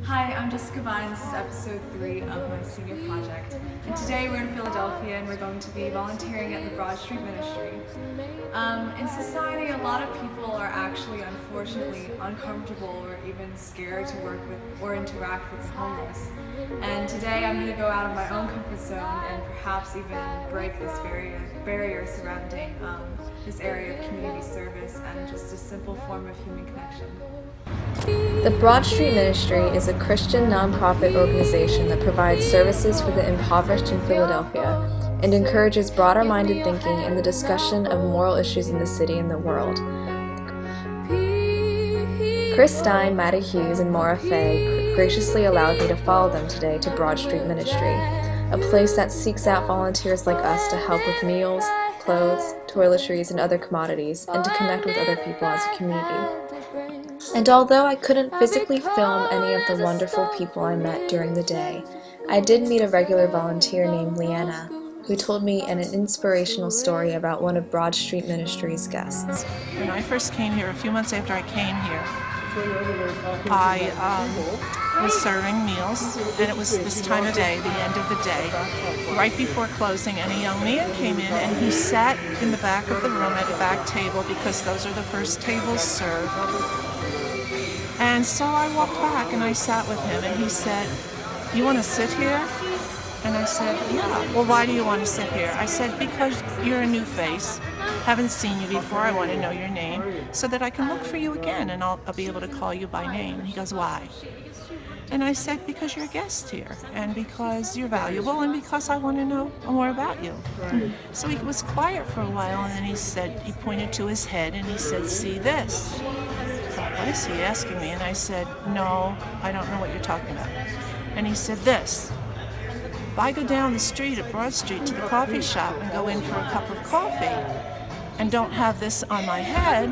Hi, I'm Jessica Vine. This is episode 3 of my senior project. And today we're in Philadelphia and we're going to be volunteering at the Broad Street Ministry. In society, a lot of people are actually, unfortunately, uncomfortable or even scared to work with or interact with the homeless. And today I'm going to go out of my own comfort zone and perhaps even break this barrier surrounding this area of community service and just a simple form of human connection. The Broad Street Ministry is a Christian nonprofit organization that provides services for the impoverished in Philadelphia and encourages broader-minded thinking and the discussion of moral issues in the city and the world. Chris Stein, Maddie Hughes, and Maura Fay graciously allowed me to follow them today to Broad Street Ministry, a place that seeks out volunteers like us to help with meals, clothes, toiletries, and other commodities, and to connect with other people as a community. And although I couldn't physically film any of the wonderful people I met during the day, I did meet a regular volunteer named Leanna, who told me an inspirational story about one of Broad Street Ministry's guests. When I first came here, a few months after I came here, I was serving meals, and it was this time of day, the end of the day, right before closing, and a young man came in, and he sat in the back of the room at a back table because those are the first tables served. And so I walked back and I sat with him, and he said, "You want to sit here?" And I said, "Yeah." "Well, why do you want to sit here?" I said, "Because you're a new face. Haven't seen you before. I want to know your name so that I can look for you again and I'll be able to call you by name." He goes, "Why?" And I said, "Because you're a guest here, and because you're valuable, and because I want to know more about you." So he was quiet for a while, and then he pointed to his head, and he said, "See this?" I thought, "What is he asking me?" And I said, "No, I don't know what you're talking about." And he said, "This. If I go down the street at Broad Street to the coffee shop and go in for a cup of coffee and don't have this on my head,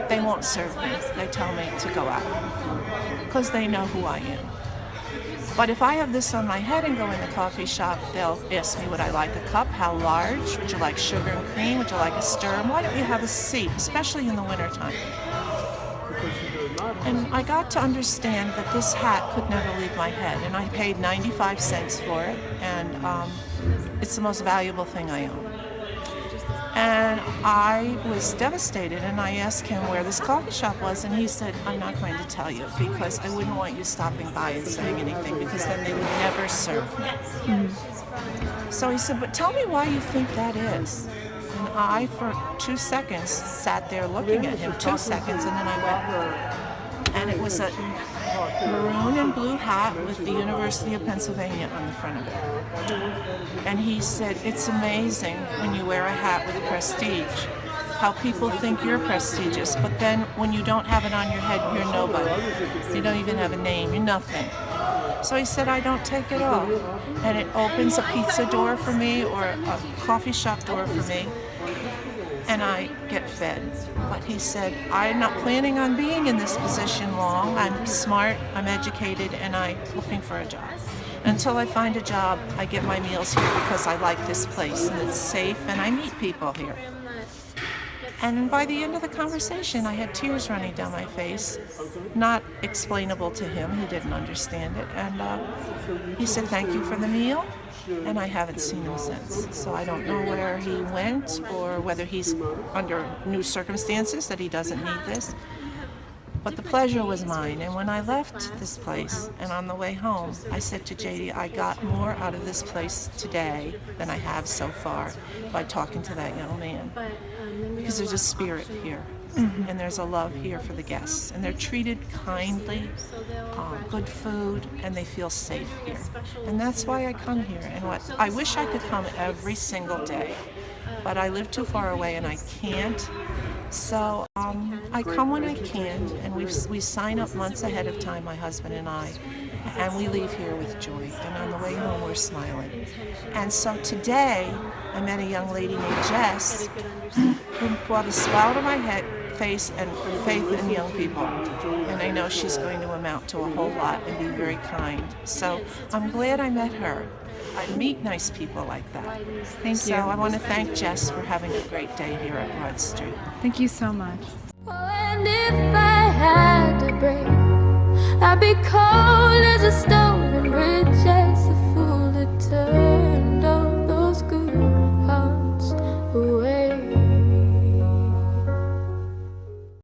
they won't serve me. They tell me to go out because they know who I am. But if I have this on my head and go in the coffee shop, they'll ask me, would I like a cup? How large? Would you like sugar and cream? Would you like a stir? And why don't you have a seat, especially in the wintertime?" And I got to understand that this hat could never leave my head, and I paid 95 cents for it, and it's the most valuable thing I own. And I was devastated, and I asked him where this coffee shop was, and he said, "I'm not going to tell you because I wouldn't want you stopping by and saying anything because then they would never serve me." So he said, "But tell me why you think that is." And I, for 2 seconds, sat there looking at him, 2 seconds, and then I went, and it was a maroon and blue hat with the University of Pennsylvania on the front of it. And he said, "It's amazing when you wear a hat with prestige, how people think you're prestigious, but then when you don't have it on your head, you're nobody. You don't even have a name, you're nothing." So he said, "I don't take it off, and it opens a pizza door for me or a coffee shop door for me, and I get fed." But he said, "I'm not planning on being in this position long. I'm smart, I'm educated, and I'm looking for a job. Until I find a job, I get my meals here because I like this place, and it's safe, and I meet people here." And by the end of the conversation, I had tears running down my face, not explainable to him. He didn't understand it. And he said, "Thank you for the meal." And I haven't seen him since. So I don't know where he went or whether he's under new circumstances that he doesn't need this. But the pleasure was mine. And when I left this place and on the way home, I said to JD, I got more out of this place today than I have so far by talking to that young man. Because there's a spirit here. And there's a love here for the guests, and they're treated kindly, good food, and they feel safe here. And that's why I come here. And I wish I could come every single day, but I live too far away and I can't. So I come when I can, and we sign up months ahead of time, my husband and I, and we leave here with joy. And on the way home, we're smiling. And so today, I met a young lady named Jess who brought a smile to my face and faith in young people. And I know she's going to amount to a whole lot and be very kind. So I'm glad I met her. I meet nice people like that. Thank you. So I want to thank Jess for having a great day here at Broad Street. Thank you so much. Oh, and if I had to break I'd be cold as a stone.